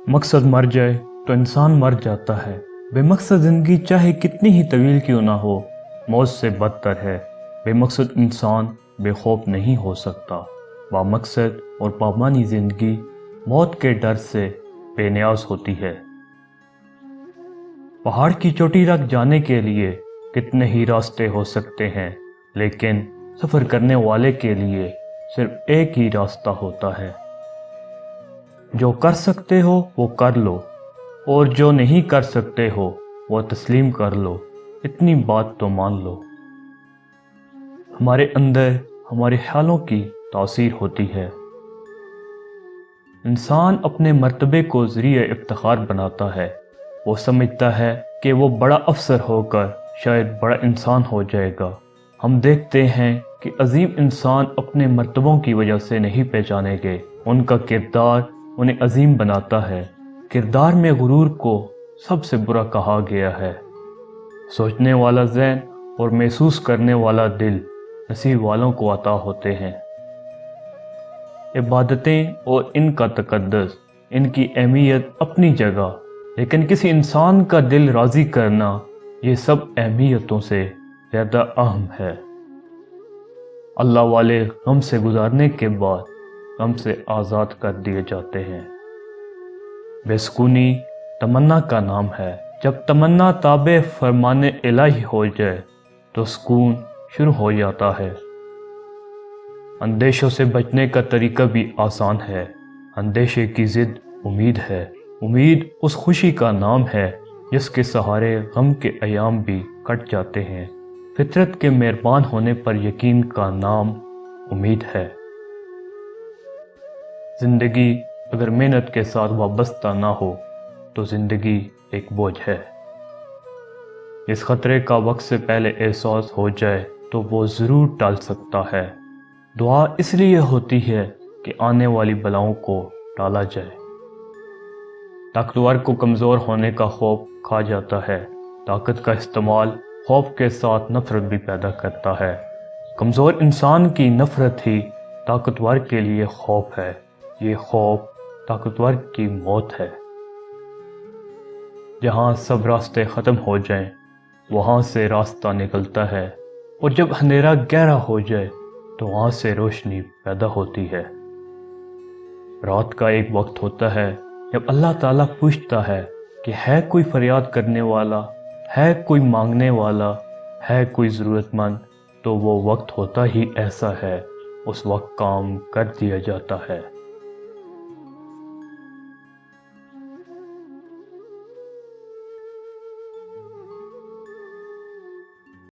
मकसद मर जाए तो इंसान मर जाता है। बेमकसद ज़िंदगी चाहे कितनी ही तवील क्यों ना हो, मौत से बदतर है। बेमकसद इंसान बेखौफ नहीं हो सकता। बामकसद और बामानी ज़िंदगी मौत के डर से बेनियाज होती है। पहाड़ की चोटी तक जाने के लिए कितने ही रास्ते हो सकते हैं, लेकिन सफ़र करने वाले के लिए सिर्फ एक ही रास्ता होता है। जो कर सकते हो वो कर लो, और जो नहीं कर सकते हो वो तस्लीम कर लो। इतनी बात तो मान लो। हमारे अंदर हमारे ख्यालों की तासीर होती है। इंसान अपने मर्तबे को ज़रिए इफ्तिखार बनाता है। वो समझता है कि वो बड़ा अफसर होकर शायद बड़ा इंसान हो जाएगा। हम देखते हैं कि अजीम इंसान अपने मर्तबों की वजह से नहीं पहचाने गए, उनका किरदार उन्हें अजीम बनाता है। किरदार में गुरूर को सबसे बुरा कहा गया है। सोचने वाला ज़हन और महसूस करने वाला दिल नसीब वालों को अता होते हैं। इबादतें और इनका तकद्दुस, इनकी अहमियत अपनी जगह, लेकिन किसी इंसान का दिल राज़ी करना ये सब अहमियतों से ज़्यादा अहम है। अल्लाह वाले गम से गुजारने के बाद गम से आज़ाद कर दिए जाते हैं। बेसुकूनी तमन्ना का नाम है। जब तमन्ना ताबे फरमाने इलाही हो जाए तो सुकून शुरू हो जाता है। अंदेशों से बचने का तरीका भी आसान है। अंदेशे की ज़िद उम्मीद है। उम्मीद उस खुशी का नाम है जिसके सहारे गम के अयाम भी कट जाते हैं। फितरत के मेहरबान होने पर यकीन का नाम उम्मीद है। ज़िंदगी अगर मेहनत के साथ वाबस्ता ना हो तो ज़िंदगी एक बोझ है। इस खतरे का वक्त से पहले एहसास हो जाए तो वो ज़रूर टाल सकता है। दुआ इसलिए होती है कि आने वाली बलाओं को टाला जाए। ताकतवर को कमज़ोर होने का खौफ खा जाता है। ताकत का इस्तेमाल खौफ के साथ नफ़रत भी पैदा करता है। कमज़ोर इंसान की नफ़रत ही ताकतवर के लिए खौफ है। ये खौफ ताकतवर की मौत है। जहाँ सब रास्ते ख़त्म हो जाएं, वहाँ से रास्ता निकलता है, और जब अंधेरा गहरा हो जाए तो वहाँ से रोशनी पैदा होती है। रात का एक वक्त होता है जब अल्लाह ताला पूछता है कि है कोई फरियाद करने वाला, है कोई मांगने वाला, है कोई ज़रूरतमंद, तो वो वक्त होता ही ऐसा है। उस वक्त काम कर दिया जाता है।